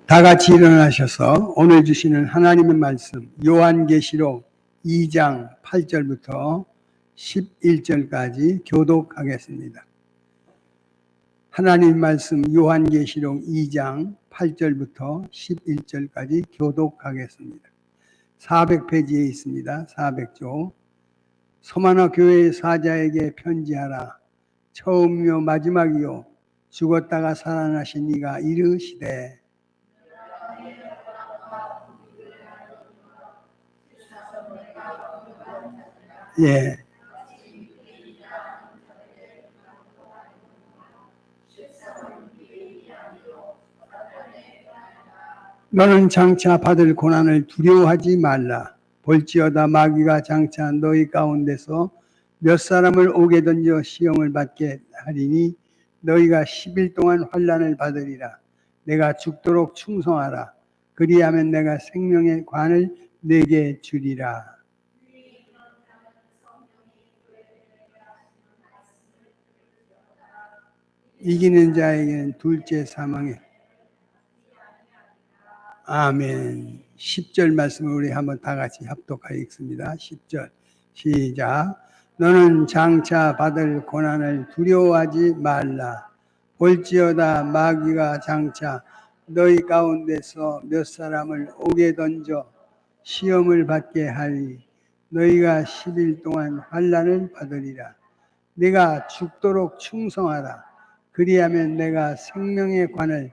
다 같이 일어나셔서 오늘 주시는 하나님의 말씀 요한계시록 2장 8절부터 11절까지 교독하겠습니다. 하나님 말씀 요한계시록 2장 8절부터 11절까지 교독하겠습니다. 400페이지에 있습니다. 400조. 소마나 교회의 사자에게 편지하라. 처음이요 마지막이요 죽었다가 살아나신 이가 이르시되 예. 너는 장차 받을 고난을 두려워하지 말라. 볼지어다 마귀가 장차 너희 가운데서 몇 사람을 옥에 던져 시험을 받게 하리니 너희가 10일 동안 환난을 받으리라. 내가 죽도록 충성하라. 그리하면 내가 생명의 관을 내게 주리라. 이기는 자에게는 둘째 사망에 아멘. 10절 말씀을 우리 한번 다 같이 합독하여 읽습니다. 10절 시작. 너는 장차 받을 고난을 두려워하지 말라. 볼지어다 마귀가 장차 너희 가운데서 몇 사람을 옥에 던져 시험을 받게 하리. 너희가 10일 동안 환난을 받으리라. 네가 죽도록 충성하라. 그리하면 내가 생명의 관을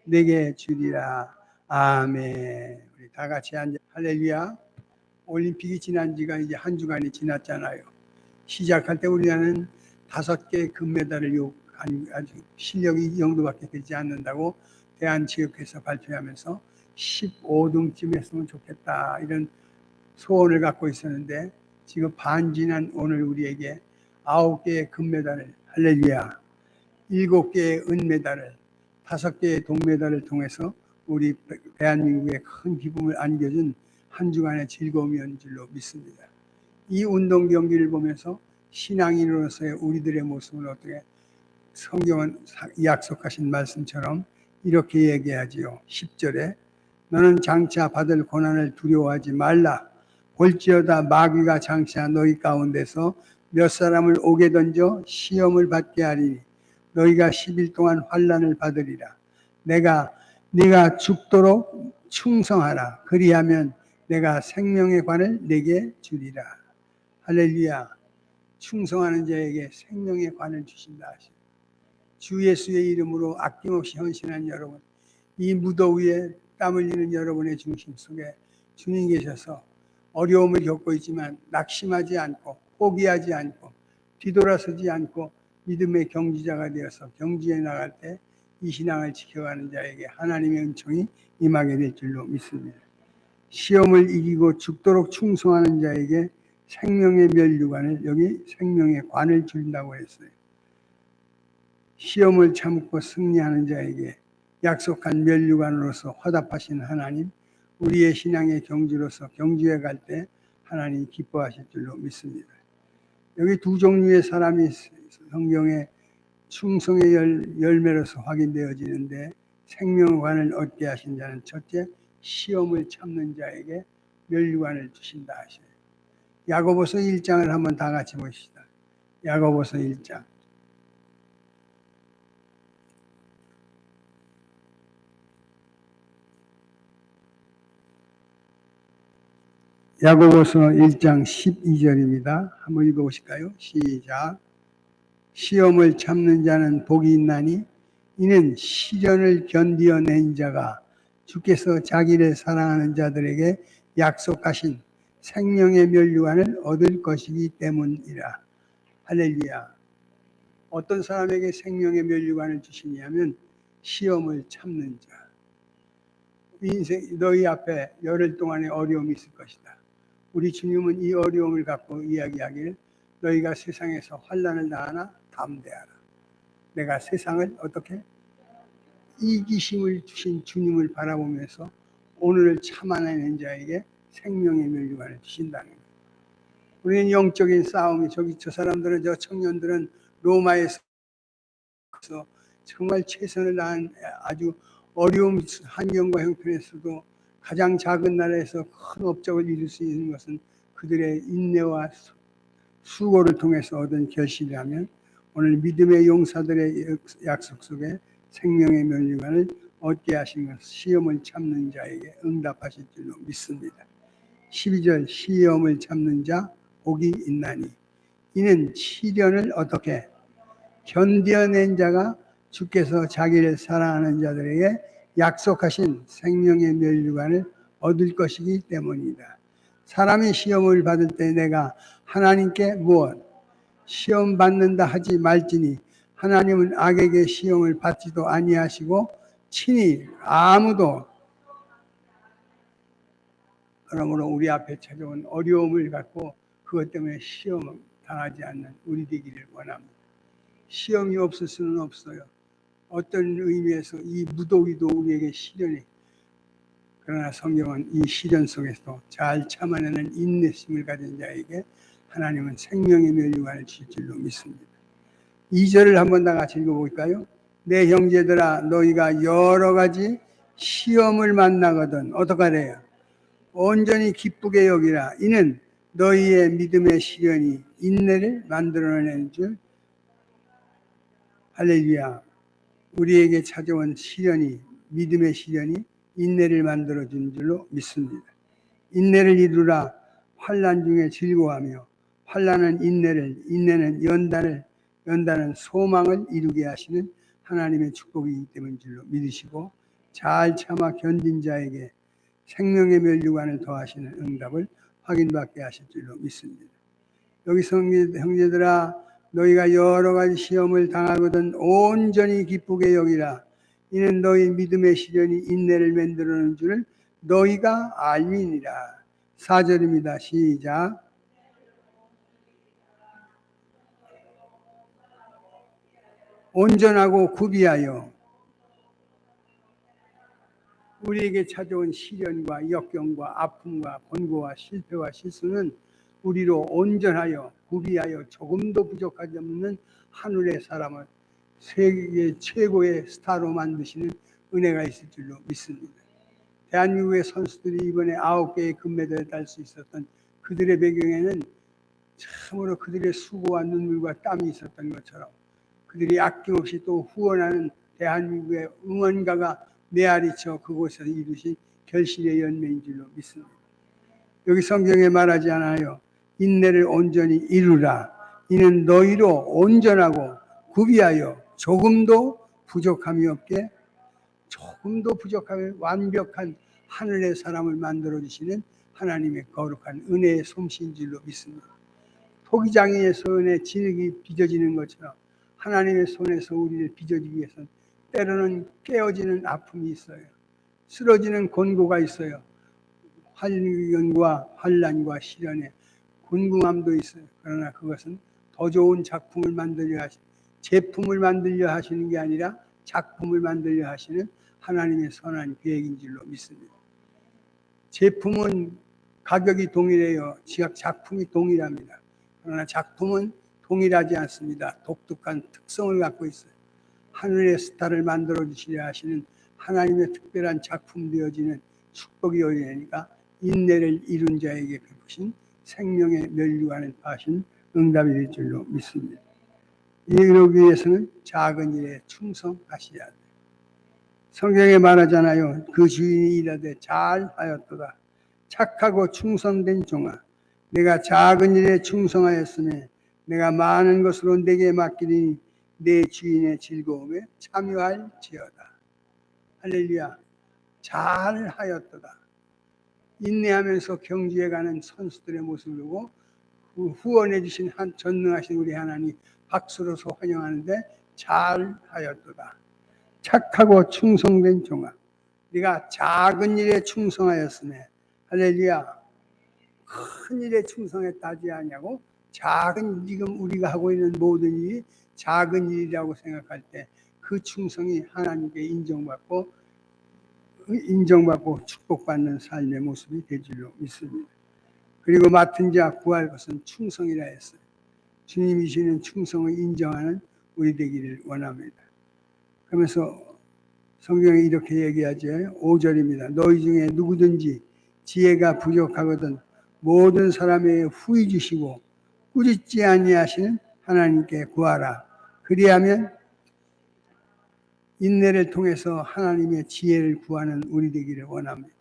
내게 주리라. 아멘. 우리 다 같이 앉아. 할렐루야. 올림픽이 지난 지가 이제 한 주간이 지났잖아요. 시작할 때 우리는 5개의 금메달을 아주 실력이 이 정도밖에 되지 않는다고 대한체육회에서 발표하면서 15등쯤 했으면 좋겠다 이런 소원을 갖고 있었는데 지금 반 지난 오늘 우리에게 9개의 금메달을 할렐루야 7개의 은메달을 5개의 동메달을 통해서 우리 대한민국에 큰 기쁨을 안겨준 한 주간의 즐거움이었는 줄로 믿습니다. 이 운동 경기를 보면서 신앙인으로서의 우리들의 모습을 어떻게 성경은 약속하신 말씀처럼 이렇게 얘기하지요. 10절에 너는 장차 받을 고난을 두려워하지 말라. 볼지어다 마귀가 장차 너희 가운데서 몇 사람을 옥에 던져 시험을 받게 하리니 너희가 10일 동안 환난을 받으리라. 네가 죽도록 충성하라. 그리하면 내가 생명의 관을 내게 주리라. 할렐루야. 충성하는 자에게 생명의 관을 주신다 하시오. 주 예수의 이름으로 아낌없이 헌신한 여러분, 이 무더위에 땀 흘리는 여러분의 중심 속에 주님 계셔서 어려움을 겪고 있지만 낙심하지 않고 포기하지 않고 뒤돌아서지 않고 믿음의 경지자가 되어서 경지에 나갈 때 이 신앙을 지켜가는 자에게 하나님의 은총이 임하게 될 줄로 믿습니다. 시험을 이기고 죽도록 충성하는 자에게 생명의 면류관을 여기 생명의 관을 준다고 했어요. 시험을 참고 승리하는 자에게 약속한 면류관으로서 화답하신 하나님, 우리의 신앙의 경지로서 경지에 갈 때 하나님이 기뻐하실 줄로 믿습니다. 여기 두 종류의 사람이 성경에 충성의 열매로서 확인되어지는데 생명관을 얻게 하신 자는 첫째 시험을 참는 자에게 면류관을 주신다 하셔요. 야고보서 1장을 한번 다 같이 보시다. 야고보서 1장. 야고보서 1장 12절입니다. 한번 읽어보실까요? 시작. 시험을 참는 자는 복이 있나니 이는 시련을 견디어낸 자가 주께서 자기를 사랑하는 자들에게 약속하신 생명의 면류관을 얻을 것이기 때문이라. 할렐루야. 어떤 사람에게 생명의 면류관을 주시냐면 시험을 참는 자. 인생 너희 앞에 열흘 동안의 어려움이 있을 것이다. 우리 주님은 이 어려움을 갖고 이야기하기를 너희가 세상에서 환난을 당하나 담대하라. 내가 세상을 어떻게 이기심을 주신 주님을 바라보면서 오늘을 참아내는 자에게 생명의 면류관을 주신다는 거예요. 우리는 영적인 싸움이 저 사람들은 저 청년들은 로마에서 정말 최선을 다한 아주 어려움 환경과 형편에서도 가장 작은 나라에서 큰 업적을 이룰 수 있는 것은 그들의 인내와 수고를 통해서 얻은 결실이라면 오늘 믿음의 용사들의 약속 속에 생명의 면류관을 얻게 하신 것, 시험을 참는 자에게 응답하실 줄로 믿습니다. 12절 시험을 참는 자 복이 있나니 이는 시련을 어떻게 견뎌낸 자가 주께서 자기를 사랑하는 자들에게 약속하신 생명의 면류관을 얻을 것이기 때문이다. 사람이 시험을 받을 때 내가 하나님께 무엇 시험 받는다 하지 말지니 하나님은 악에게 시험을 받지도 아니하시고 친히 아무도 그러므로 우리 앞에 찾아온 어려움을 갖고 그것 때문에 시험 당하지 않는 우리 되기를 원합니다. 시험이 없을 수는 없어요. 어떤 의미에서 이 무더위도 우리에게 시련이, 그러나 성경은 이 시련 속에서 잘 참아내는 인내심을 가진 자에게 하나님은 생명의 면류관을 주실 줄로 믿습니다. 2절을 한번 다 같이 읽어볼까요? 내 형제들아 너희가 여러 가지 시험을 만나거든 어떡하래요? 온전히 기쁘게 여기라. 이는 너희의 믿음의 시련이 인내를 만들어내는 줄. 할렐루야. 우리에게 찾아온 시련이, 믿음의 시련이 인내를 만들어주는 줄로 믿습니다. 인내를 이루라. 환난 중에 즐거워하며 환난은 인내를, 인내는 연단은 소망을 이루게 하시는 하나님의 축복이기 때문인 줄로 믿으시고 잘 참아 견딘 자에게 생명의 면류관을 더하시는 응답을 확인받게 하실 줄로 믿습니다. 여기서 형제들아 너희가 여러 가지 시험을 당하거든 온전히 기쁘게 여기라. 이는 너희 믿음의 시련이 인내를 만들어내는 줄을 너희가 알미니라. 4절입니다. 시작. 온전하고 구비하여. 우리에게 찾아온 시련과 역경과 아픔과 권고와 실패와 실수는 우리로 온전하여 구비하여 조금도 부족하지 없는 하늘의 사람을 세계 최고의 스타로 만드시는 은혜가 있을 줄로 믿습니다. 대한민국의 선수들이 이번에 9개의 금메달을 딸 수 있었던 그들의 배경에는 참으로 그들의 수고와 눈물과 땀이 있었던 것처럼 그들이 아낌없이 또 후원하는 대한민국의 응원가가 메아리쳐 그곳에서 이루신 결실의 열매인 줄로 믿습니다. 여기 성경에 말하지 않아요. 인내를 온전히 이루라. 이는 너희로 온전하고 구비하여 조금도 부족함이 없게, 조금도 부족함이 완벽한 하늘의 사람을 만들어주시는 하나님의 거룩한 은혜의 솜씨인 줄로 믿습니다. 토기장이의 손에 진흙이 빚어지는 것처럼 하나님의 손에서 우리를 빚어주기 위해서는 때로는 깨어지는 아픔이 있어요. 쓰러지는 권고가 있어요. 환경과 환난과 시련에 곤궁함도 있어요. 그러나 그것은 더 좋은 작품을 만들려 하시는, 제품을 만들려 하시는 게 아니라 작품을 만들려 하시는 하나님의 선한 계획인 줄로 믿습니다. 제품은 가격이 동일해요. 작품이 동일합니다. 그러나 작품은 동일하지 않습니다. 독특한 특성을 갖고 있어요. 하늘의 스타를 만들어 주시려 하시는 하나님의 특별한 작품 되어지는 축복이 오리니까 인내를 이룬 자에게 베푸신 생명의 면류관을 파신 응답이 될 줄로 믿습니다. 이러기 위해서는 작은 일에 충성하셔야 돼요. 성경에 말하잖아요. 그 주인이 일하되 잘하였도다. 착하고 충성된 종아, 내가 작은 일에 충성하였으며 내가 많은 것으로 내게 맡기니 내 주인의 즐거움에 참여할지어다. 할렐루야. 잘하였도다. 인내하면서 경주해가는 선수들의 모습을 보고 후원해 주신 전능하신 우리 하나님 박수로서 환영하는데 잘하였도다. 착하고 충성된 종아, 네가 작은 일에 충성하였으네. 할렐루야. 큰 일에 충성했다 하지 아니하고 작은, 지금 우리가 하고 있는 모든 일이 작은 일이라고 생각할 때 그 충성이 하나님께 인정받고 축복받는 삶의 모습이 될 줄로 믿습니다. 그리고 맡은 자 구할 것은 충성이라 했어요. 주님이 주시는 충성을 인정하는 우리 되기를 원합니다. 그러면서 성경에 이렇게 얘기하죠. 5절입니다. 너희 중에 누구든지 지혜가 부족하거든 모든 사람에게 후히 주시고 꾸짖지 아니하시는 하나님께 구하라. 그리하면 인내를 통해서 하나님의 지혜를 구하는 우리 되기를 원합니다.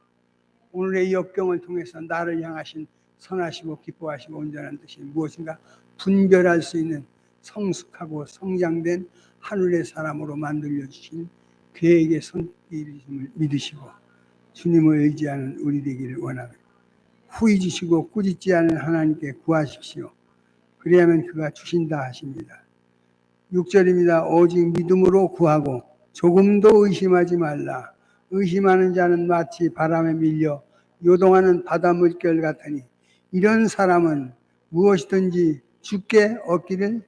오늘의 역경을 통해서 나를 향하신 선하시고 기뻐하시고 온전한 뜻이 무엇인가 분별할 수 있는 성숙하고 성장된 하늘의 사람으로 만들어 주신 계획의 손길이심을 믿으시고 주님을 의지하는 우리 되기를 원합니다. 후히 주시고 꾸짖지 않은 하나님께 구하십시오. 그리하면 그가 주신다 하십니다. 6절입니다. 오직 믿음으로 구하고 조금도 의심하지 말라. 의심하는 자는 마치 바람에 밀려 요동하는 바다 물결 같으니 이런 사람은 무엇이든지 주께 얻기를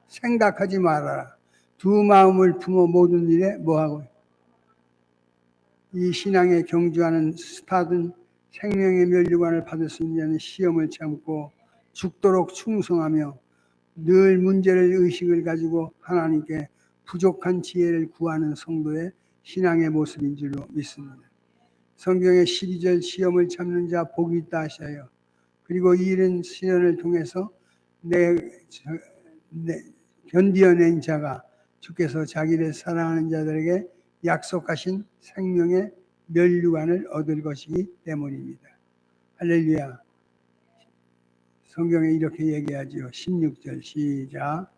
생각하지 말아라. 두 마음을 품어 모든 일에 뭐하고 이 신앙에 경주하는 스타든 생명의 면류관을 받을 수 있는 자는 시험을 참고 죽도록 충성하며 늘 문제를 의식을 가지고 하나님께 부족한 지혜를 구하는 성도의 신앙의 모습인 줄로 믿습니다. 성경의 12절 시험을 참는 자 복이 있다 하셔요. 그리고 이 일은 시련을 통해서 견디어낸 자가 주께서 자기를 사랑하는 자들에게 약속하신 생명의 면류관을 얻을 것이기 때문입니다. 할렐루야. 성경에 이렇게 얘기하지요. 16절 시작.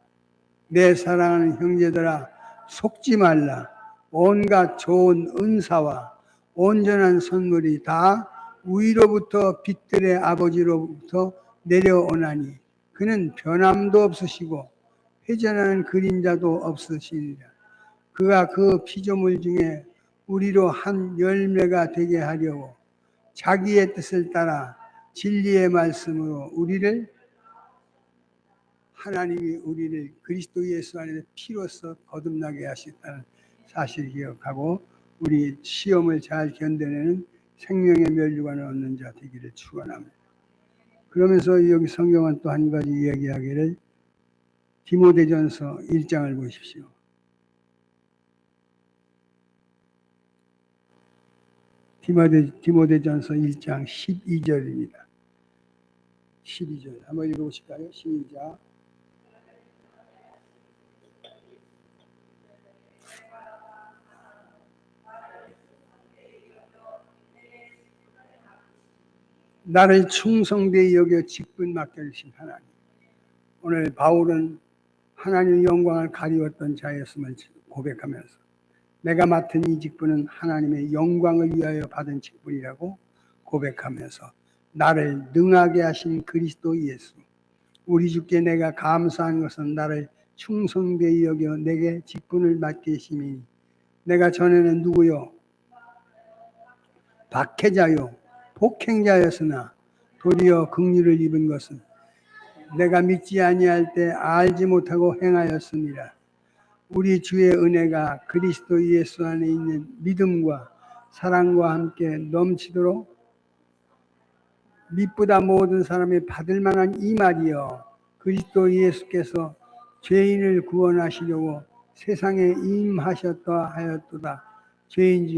내 사랑하는 형제들아 속지 말라. 온갖 좋은 은사와 온전한 선물이 다 위로부터 빛들의 아버지로부터 내려오나니 그는 변함도 없으시고 회전하는 그림자도 없으시니라. 그가 그 피조물 중에 우리로 한 열매가 되게 하려고 자기의 뜻을 따라 진리의 말씀으로 하나님이 우리를 그리스도 예수 안에서 피로써 거듭나게 하셨다는 사실을 기억하고 우리 시험을 잘 견뎌내는 생명의 면류관을 얻는 자 되기를 축원합니다. 그러면서 여기 성경은 또 한 가지 이야기하기를 디모데전서 1장을 보십시오. 디모데전서 1장 12절입니다. 12절 한번 읽어보실까요? 시작. 나를 충성되이 여겨 직분 맡겨주신 하나님. 오늘 바울은 하나님의 영광을 가리웠던 자였음을 고백하면서 내가 맡은 이 직분은 하나님의 영광을 위하여 받은 직분이라고 고백하면서 나를 능하게 하신 그리스도 예수, 우리 주께 내가 감사한 것은 나를 충성되이 여겨 내게 직분을 맡기심이니 내가 전에는 누구요? 박해자요 폭행자였으나 도리어 긍휼을 입은 것은 내가 믿지 아니할 때 알지 못하고 행하였습니다. 우리 주의 은혜가 그리스도 예수 안에 있는 믿음과 사랑과 함께 넘치도록 믿보다 모든 사람이 받을 만한 이 말이여 그리스도 예수께서 죄인을 구원하시려고 세상에 임하셨다 하였도다. 죄인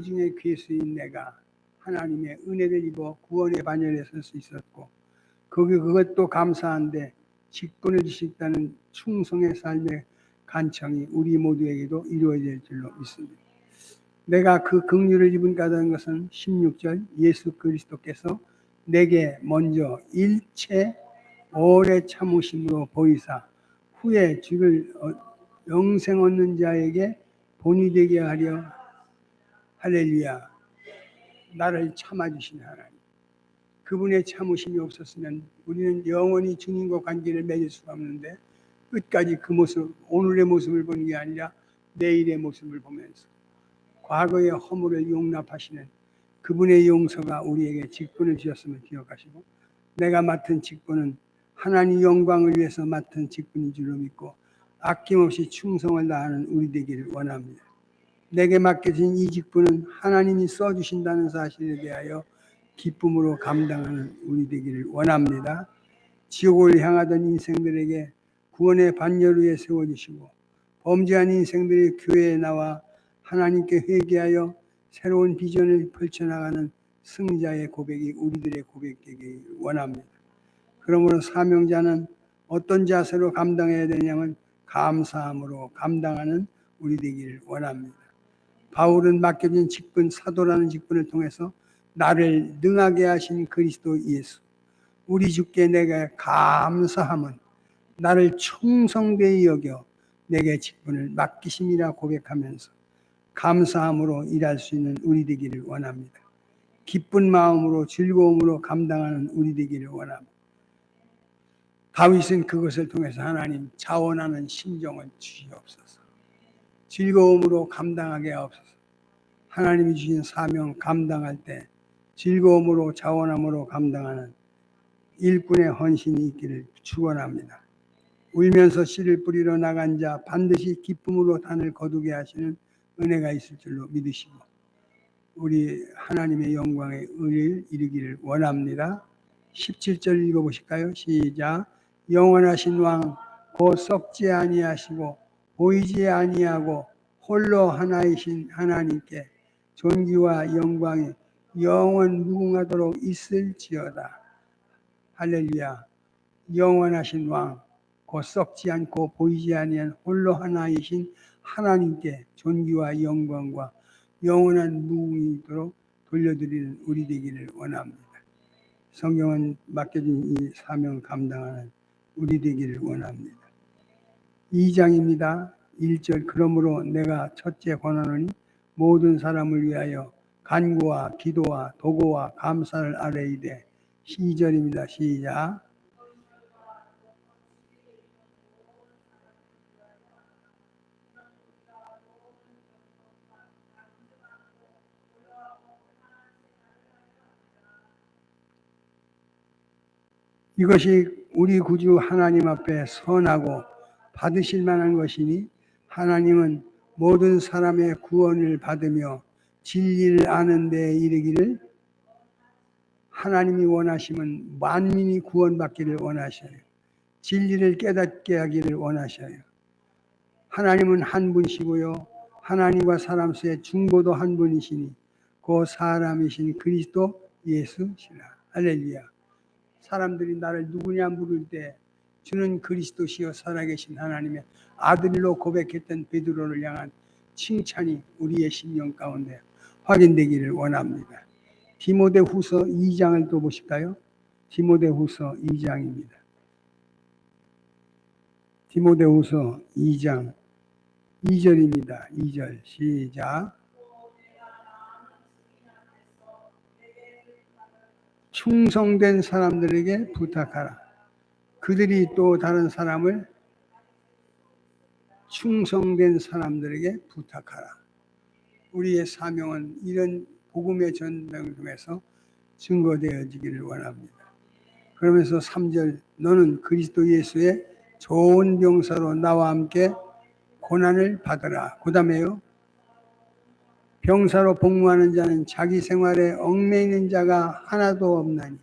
중에 괴수인 내가 하나님의 은혜를 입어 구원의 반열에 설 수 있었고 그것도 감사한데 직분을 주셨다는 충성의 삶의 간청이 우리 모두에게도 이루어질 줄로 믿습니다. 내가 그 긍휼을 입은 까다는 것은 16절 예수 그리스도께서 내게 먼저 일체 오래 참으심으로 보이사 후에 주를 영생 얻는 자에게 본이 되게 하려 할렐루야. 나를 참아주신 하나님. 그분의 참으심이 없었으면 우리는 영원히 주님과 관계를 맺을 수가 없는데 끝까지 그 모습, 오늘의 모습을 보는 게 아니라 내일의 모습을 보면서 과거의 허물을 용납하시는 그분의 용서가 우리에게 직분을 주셨음을 기억하시고 내가 맡은 직분은 하나님 영광을 위해서 맡은 직분인 줄로 믿고 아낌없이 충성을 다하는 우리 되기를 원합니다. 내게 맡겨진 이 직분은 하나님이 써주신다는 사실에 대하여 기쁨으로 감당하는 우리 되기를 원합니다. 지옥을 향하던 인생들에게 구원의 반열 위에 세워주시고 범죄한 인생들이 교회에 나와 하나님께 회개하여 새로운 비전을 펼쳐나가는 승자의 고백이 우리들의 고백되기 원합니다. 그러므로 사명자는 어떤 자세로 감당해야 되냐면 감사함으로 감당하는 우리 되기를 원합니다. 바울은 맡겨진 직분, 사도라는 직분을 통해서 나를 능하게 하신 그리스도 예수, 우리 주께 내가 감사함은 나를 충성되이 여겨 내게 직분을 맡기심이라 고백하면서 감사함으로 일할 수 있는 우리 되기를 원합니다. 기쁜 마음으로 즐거움으로 감당하는 우리 되기를 원합니다. 다윗은 그것을 통해서 하나님 자원하는 심정을 주시옵소서. 즐거움으로 감당하게 하옵소서. 하나님이 주신 사명 감당할 때 즐거움으로 자원함으로 감당하는 일꾼의 헌신이 있기를 축원합니다. 울면서 씨를 뿌리러 나간 자 반드시 기쁨으로 단을 거두게 하시는 은혜가 있을 줄로 믿으시고 우리 하나님의 영광의 의를 이루기를 원합니다. 17절 읽어보실까요? 시작. 영원하신 왕 곧 썩지 아니하시고 보이지 아니하고 홀로 하나이신 하나님께 존귀와 영광이 영원 무궁하도록 있을지어다. 할렐루야. 영원하신 왕 곧 썩지 않고 보이지 아니한 홀로 하나이신 하나님께 존귀와 영광과 영원한 무궁이도록 돌려드리는 우리 되기를 원합니다. 성경은 맡겨진 이 사명 감당하는 우리 되기를 원합니다. 2장입니다. 1절. 그러므로 내가 첫째 권하노니 모든 사람을 위하여 간구와 기도와 도고와 감사를 아뢰이되. 2절입니다. 시작. 이것이 우리 구주 하나님 앞에 선하고 받으실 만한 것이니 하나님은 모든 사람의 구원을 받으며 진리를 아는 데 이르기를 하나님이 원하시면 만민이 구원받기를 원하셔요. 진리를 깨닫게 하기를 원하셔요. 하나님은 한 분이시고요. 하나님과 사람 사이의 중보도 한 분이시니 그 사람이신 그리스도 예수시라. 할렐루야. 사람들이 나를 누구냐 물을 때 주는 그리스도시요 살아계신 하나님의 아들로 고백했던 베드로를 향한 칭찬이 우리의 심령 가운데 확인되기를 원합니다. 디모데후서 2장을 또 보실까요? 디모데후서 2장입니다. 디모데후서 2장 2절입니다. 2절 시작. 충성된 사람들에게 부탁하라. 그들이 또 다른 사람을 충성된 사람들에게 부탁하라. 우리의 사명은 이런 복음의 전당을 통해서 증거되어지기를 원합니다. 그러면서 3절 너는 그리스도 예수의 좋은 병사로 나와 함께 고난을 받으라. 그 다음에요. 병사로 복무하는 자는 자기 생활에 얽매이는 자가 하나도 없나니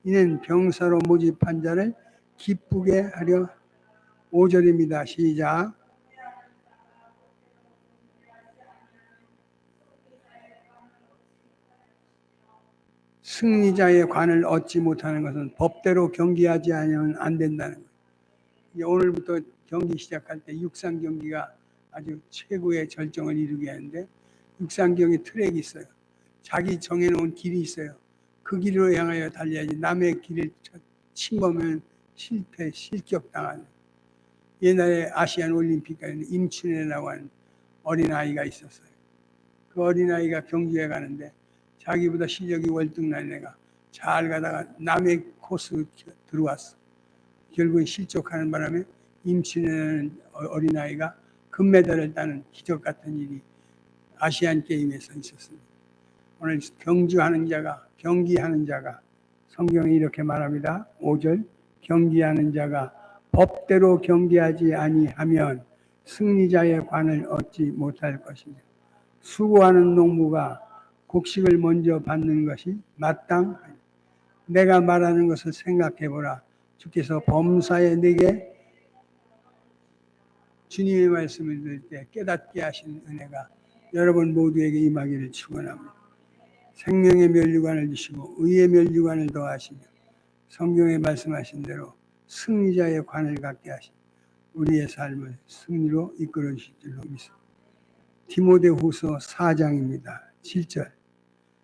이는 병사로 모집한 자를 기쁘게 하려. 5절입니다. 시작. 승리자의 관을 얻지 못하는 것은 법대로 경기하지 않으면 안 된다는 거예요. 오늘부터 경기 시작할 때 육상 경기가 아주 최고의 절정을 이루게 하는데 육상 경기 트랙이 있어요. 자기 정해놓은 길이 있어요. 그 길로 향하여 달려야지 남의 길을 침범하면 실패, 실격당하는. 옛날에 아시안 올림픽에는 임춘애라고 하는 어린아이가 있었어요. 그 어린아이가 경기에 가는데 자기보다 실력이 월등한 애가 잘 가다가 남의 코스 들어왔어. 결국엔 실족하는 바람에 임춘애라는 어린아이가 금메달을 따는 기적 같은 일이 아시안 게임에서 있었습니다. 오늘 경주하는 자가, 경기하는 자가, 성경이 이렇게 말합니다. 5절 경기하는 자가 법대로 경기하지 아니하면 승리자의 관을 얻지 못할 것이며 수고하는 농부가 곡식을 먼저 받는 것이 마땅하니 내가 말하는 것을 생각해보라. 주께서 범사에 내게 주님의 말씀을 들을 때 깨닫게 하시는 은혜가 여러분 모두에게 임하기를 축원합니다. 생명의 면류관을 주시고 의의 면류관을 더하시며 성경에 말씀하신 대로 승리자의 관을 갖게 하시며 우리의 삶을 승리로 이끌어 주실 줄로 믿습니다. 디모데후서 4장입니다. 7절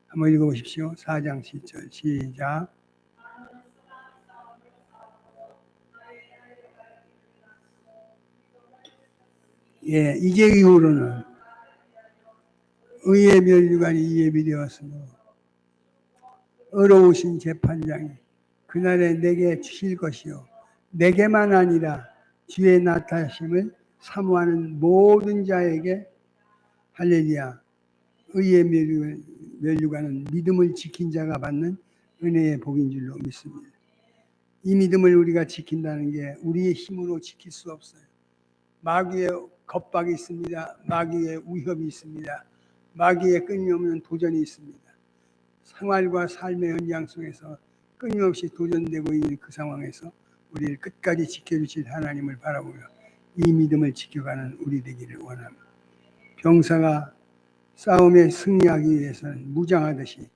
한번 읽어보십시오. 4장 7절 시작. 예, 이제 이후로는 의의 면류관이 예비되었으므로 의로우신 재판장이 그날에 내게 주실 것이요 내게만 아니라 주의 나타나심을 사모하는 모든 자에게 할렐루야. 의의 면류관은 믿음을 지킨 자가 받는 은혜의 복인 줄로 믿습니다. 이 믿음을 우리가 지킨다는 게 우리의 힘으로 지킬 수 없어요. 마귀의 겁박이 있습니다. 마귀의 위협이 있습니다. 마귀의 끊임없는 도전이 있습니다. 생활과 삶의 현장 속에서 끊임없이 도전되고 있는 그 상황에서 우리를 끝까지 지켜주실 하나님을 바라보며 이 믿음을 지켜가는 우리 되기를 원합니다. 병사가 싸움에 승리하기 위해서는 무장하듯이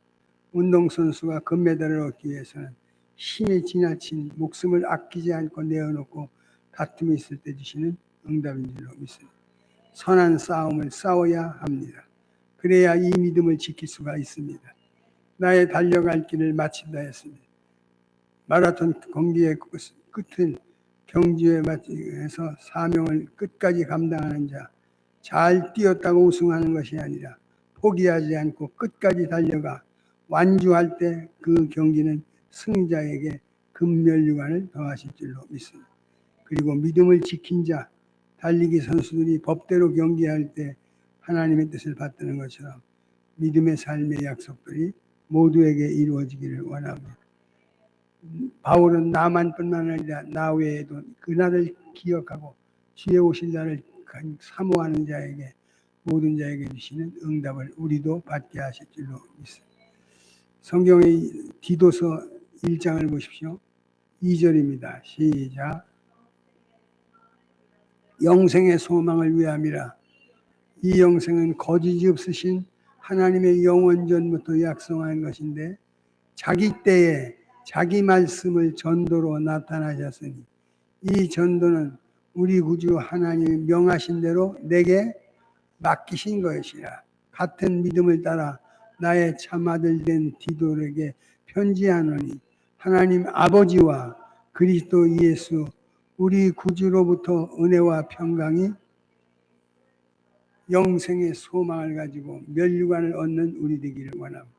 운동선수가 금메달을 얻기 위해서는 힘이 지나친 목숨을 아끼지 않고 내어놓고 다툼이 있을 때 주시는 응답인 줄로 믿습니다. 선한 싸움을 싸워야 합니다. 그래야 이 믿음을 지킬 수가 있습니다. 나의 달려갈 길을 마친다 했습니다. 마라톤 경기의 끝은 경주에 맞춰서 사명을 끝까지 감당하는 자, 잘 뛰었다고 우승하는 것이 아니라 포기하지 않고 끝까지 달려가 완주할 때 그 경기는 승자에게 금면류관을 더하실 줄로 믿습니다. 그리고 믿음을 지킨 자, 달리기 선수들이 법대로 경기할 때 하나님의 뜻을 받드는 것처럼 믿음의 삶의 약속들이 모두에게 이루어지기를 원합니다. 바울은 나만뿐만 아니라 나 외에도 그날을 기억하고 주의 오실 날을 사모하는 자에게 모든 자에게 주시는 응답을 우리도 받게 하실 줄로 믿습니다. 성경의 디도서 1장을 보십시오. 2절입니다. 시작. 영생의 소망을 위함이라. 이 영생은 거짓이 없으신 하나님의 영원전부터 약속한 것인데 자기 때에 자기 말씀을 전도로 나타나셨으니 이 전도는 우리 구주 하나님이 명하신 대로 내게 맡기신 것이라. 같은 믿음을 따라 나의 참아들 된 디도에게 편지하노니 하나님 아버지와 그리스도 예수 우리 구주로부터 은혜와 평강이 영생의 소망을 가지고 면류관을 얻는 우리 되기를 원합니다.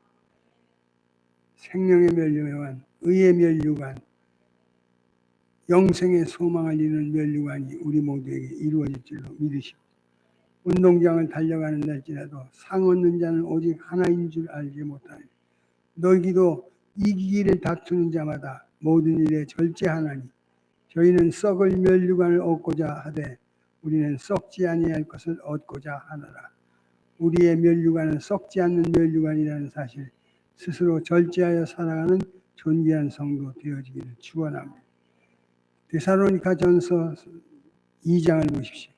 생명의 면류관, 의의 면류관, 영생의 소망을 이루는 면류관이 우리 모두에게 이루어질 줄로 믿으시고 운동장을 달려가는 날지라도 상 얻는 자는 오직 하나인 줄 알지 못하니 너희도 이기기를 다투는 자마다 모든 일에 절제하나니 저희는 썩을 면류관을 얻고자 하되 우리는 썩지 아니할 것을 얻고자 하노라. 우리의 면류관은 썩지 않는 면류관이라는 사실 스스로 절제하여 살아가는 존귀한 성도 되어지기를 축원합니다. 데살로니가전서 2장을 보십시오.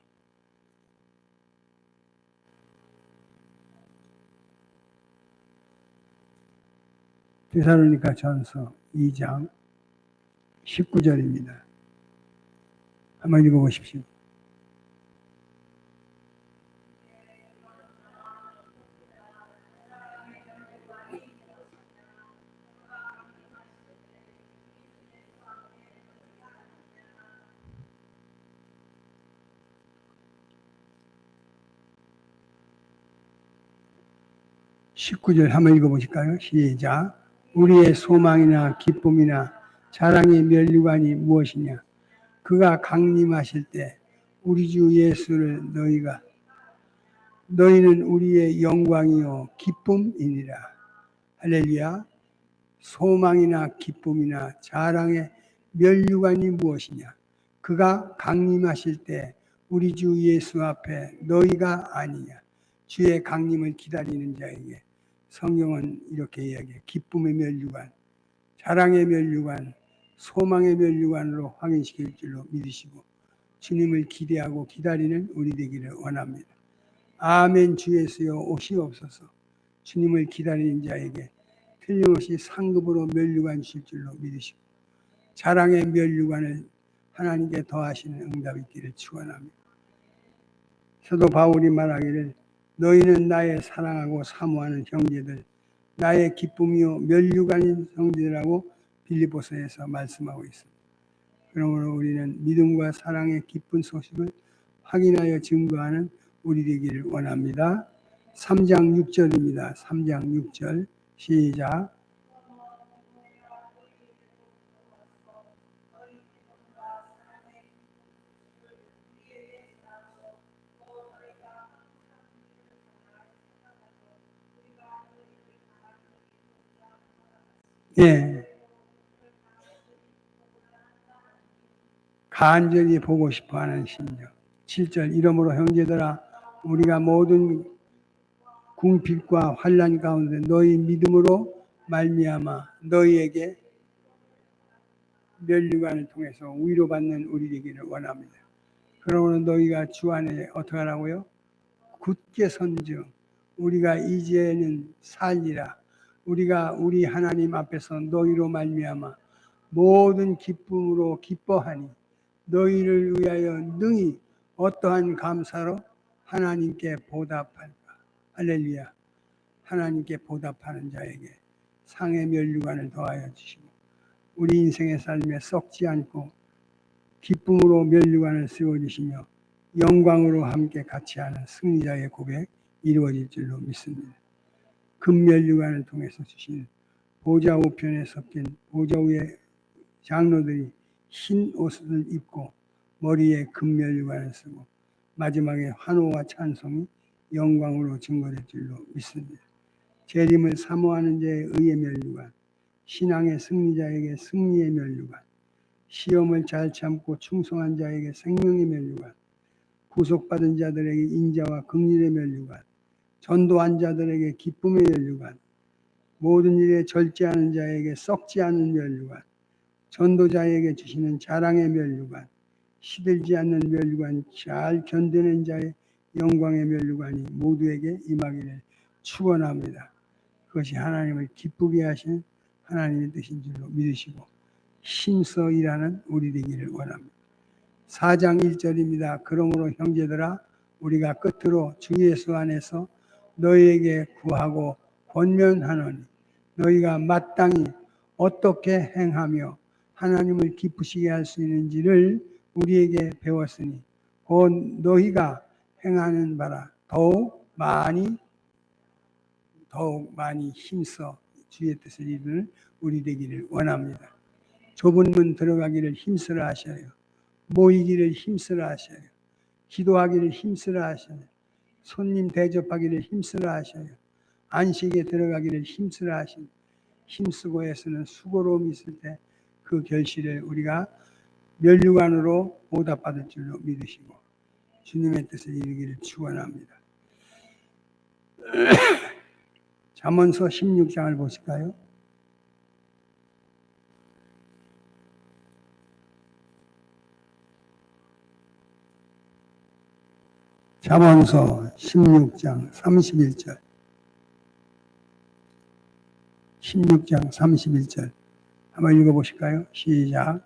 데살로니가전서 2장 19절입니다. 한번 읽어보십시오. (19절) 한번 읽어보실까요? 시작. 우리의 소망이나 기쁨이나 자랑의 면류관이 무엇이냐? 그가 강림하실 때 우리 주 예수를 너희는 우리의 영광이요 기쁨이니라. 할렐루야. 소망이나 기쁨이나 자랑의 면류관이 무엇이냐? 그가 강림하실 때 우리 주 예수 앞에 너희가 아니냐? 주의 강림을 기다리는 자에게 성경은 이렇게 이야기해요. 기쁨의 면류관, 자랑의 면류관, 소망의 면류관으로 확인시킬 줄로 믿으시고 주님을 기대하고 기다리는 우리 되기를 원합니다. 아멘. 주 예수여 오시옵소서. 주님을 기다리는 자에게 틀림없이 상급으로 면류관 주실 줄로 믿으시고 자랑의 면류관을 하나님께 더하시는 응답이 있기를 축원합니다. 사도 바울이 말하기를 너희는 나의 사랑하고 사모하는 형제들, 나의 기쁨이요 면류관인 형제들하고 빌립보서에서 말씀하고 있습니다. 그러므로 우리는 믿음과 사랑의 기쁜 소식을 확인하여 증거하는 우리 되기를 원합니다. 3장 6절입니다. 3장 6절 시작. 예. 간절히 보고 싶어 하는 심정. 7절 이러므로 형제들아 우리가 모든 궁핍과 환난 가운데 너희 믿음으로 말미암아 너희에게 면류관을 통해서 위로받는 우리 되기를 원합니다. 그러므로 너희가 주 안에 어떻게 하라고요? 굳게 선증 우리가 이제는 살리라. 우리가 우리 하나님 앞에서 너희로 말미암아 모든 기쁨으로 기뻐하니 너희를 위하여 능히 어떠한 감사로 하나님께 보답할까. 할렐루야. 하나님께 보답하는 자에게 상의 면류관을 더하여 주시고 우리 인생의 삶에 썩지 않고 기쁨으로 면류관을 세워주시며 영광으로 함께 같이 하는 승리자의 고백 이루어질 줄로 믿습니다. 금면류관을 통해서 주신 보좌 우편에 섞인 보좌 위에 장로들이 흰 옷을 입고 머리에 금면류관을 쓰고 마지막에 환호와 찬송이 영광으로 증거될 줄로 믿습니다. 재림을 사모하는 자의 의의 면류관, 신앙의 승리자에게 승리의 면류관, 시험을 잘 참고 충성한 자에게 생명의 면류관, 구속받은 자들에게 인자와 긍휼의 면류관, 전도한 자들에게 기쁨의 면류관, 모든 일에 절제하는 자에게 썩지 않는 면류관, 전도자에게 주시는 자랑의 면류관, 시들지 않는 면류관, 잘 견디는 자의 영광의 면류관이 모두에게 임하기를 축원합니다. 그것이 하나님을 기쁘게 하시는 하나님의 뜻인 줄로 믿으시고 힘써 일하는 우리 되기를 원합니다. 4장 1절입니다. 그러므로 형제들아 우리가 끝으로 주 예수 안에서 너희에게 구하고 권면하노니 너희가 마땅히 어떻게 행하며 하나님을 기쁘시게 할 수 있는지를 우리에게 배웠으니 곧 너희가 행하는 바라 더욱 많이 힘써 주의 뜻을 이루는 우리 되기를 원합니다. 좁은 문 들어가기를 힘쓰라 하셔요. 모이기를 힘쓰라 하셔요. 기도하기를 힘쓰라 하셔요. 손님 대접하기를 힘쓰라 하셔요. 안식에 들어가기를 힘쓰라 하시니 힘쓰고 애쓰는 수고로움이 있을 때 그 결실을 우리가 면류관으로 보답받을 줄로 믿으시고 주님의 뜻을 이루기를 축원합니다. 잠언서 16장을 보실까요? 잠언서 16장 31절 16장 31절 한번 읽어보실까요? 시작.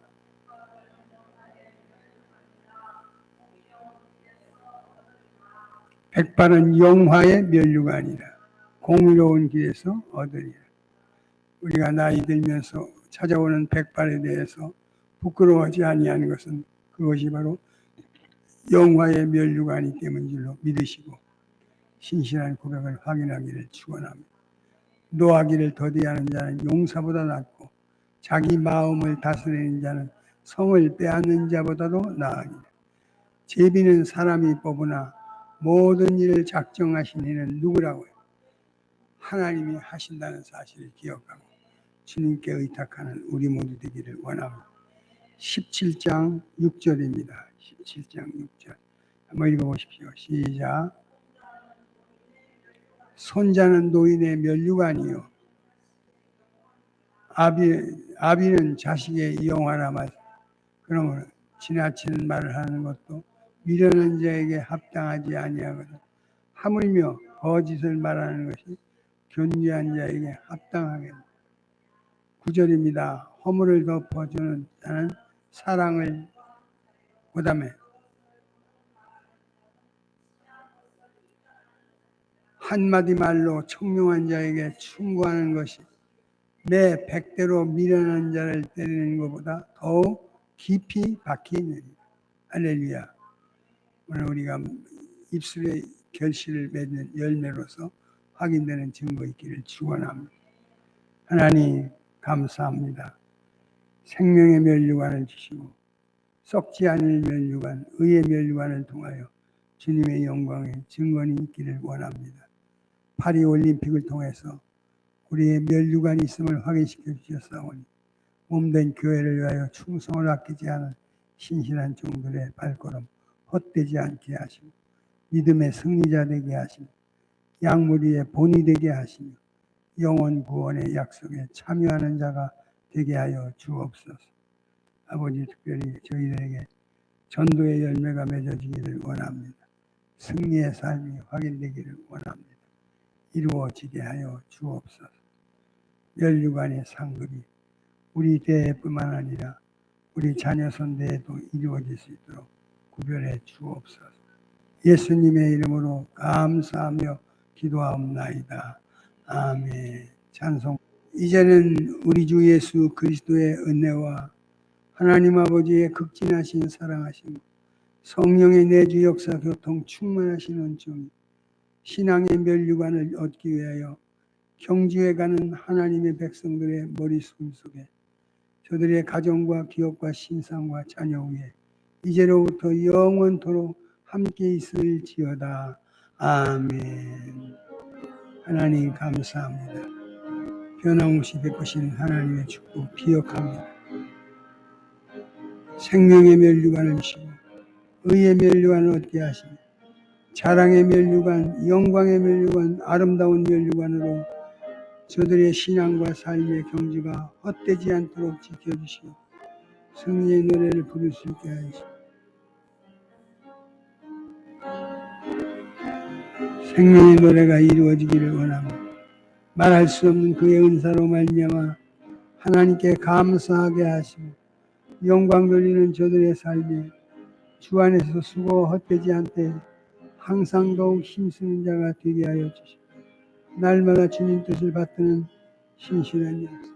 백발은 영화의 면류관이라 공의로운 길에서 얻으리라. 우리가 나이 들면서 찾아오는 백발에 대해서 부끄러워하지 아니하는 것은 그것이 바로 영화의 면류관이 때문인 줄로 믿으시고 신실한 고백을 확인하기를 축원합니다. 노하기를 더디하는 자는 용사보다 낫고 자기 마음을 다스리는 자는 성을 빼앗는 자보다도 나으니라. 제비는 사람이 뽑으나 모든 일을 작정하신 이는 누구라고요? 하나님이 하신다는 사실을 기억하고 주님께 의탁하는 우리 모두 되기를 원합니다. 17장 6절입니다. 17장 6절 한번 읽어보십시오. 시작. 손자는 노인의 면류관이요 아비는 자식의 영화라 말. 그러면 지나치는 말을 하는 것도 미련한 자에게 합당하지 아니하거든. 하물며 거짓을 말하는 것이 존귀한 자에게 합당하겠다. 9절입니다. 허물을 덮어주는 자는 사랑을 보다매 한마디 말로 청명한 자에게 충고하는 것이 매 100대로 미련한 자를 때리는 것보다 더욱 깊이 박히느니라. 할렐루야. 오늘 우리가 입술에 결실을 맺는 열매로서 확인되는 증거 있기를 축원합니다. 하나님 감사합니다. 생명의 면류관을 주시고 썩지 않을 면류관, 의의 면류관을 통하여 주님의 영광의 증거는 있기를 원합니다. 파리 올림픽을 통해서 우리의 면류관이 있음을 확인시켜 주셨사오니 몸된 교회를 위하여 충성을 아끼지 않은 신실한 종들의 발걸음 헛되지 않게 하시고 믿음의 승리자 되게 하시며 양무리의 본이 되게 하시며 영원 구원의 약속에 참여하는 자가 되게 하여 주옵소서. 아버지, 특별히 저희들에게 전도의 열매가 맺어지기를 원합니다. 승리의 삶이 확인되기를 원합니다. 이루어지게 하여 주옵소서. 면류관의 상급이 우리 대뿐만 아니라 우리 자녀 선대에도 이루어질 수 있도록 구별해 주옵소서. 예수님의 이름으로 감사하며 기도하옵나이다. 아멘. 찬송. 이제는 우리 주 예수 그리스도의 은혜와 하나님 아버지의 극진하신 사랑하심, 성령의 내주 역사 교통 충만하신 은총이 신앙의 면류관을 얻기 위하여 경주에 가는 하나님의 백성들의 머릿속 속에 저들의 가정과 기업과 신상과 자녀 위에 이제로부터 영원토록 함께 있을지어다. 아멘. 하나님 감사합니다. 변함없이 베푸시는 하나님의 축복 기억합니다. 생명의 면류관을 주시고 의의 면류관을 얻게 하시고 자랑의 면류관, 영광의 면류관, 아름다운 면류관으로 저들의 신앙과 삶의 경주가 헛되지 않도록 지켜주시고 승리의 노래를 부를 수 있게 하시고 생명의 노래가 이루어지기를 원합니다. 말할 수 없는 그의 은사로 말미암아 하나님께 감사하게 하시고 영광 돌리는 저들의 삶에 주 안에서 수고 헛되지 않되 항상 더욱 힘쓰는 자가 되게 하여 주시고 날마다 주님 뜻을 받드는 신실한 자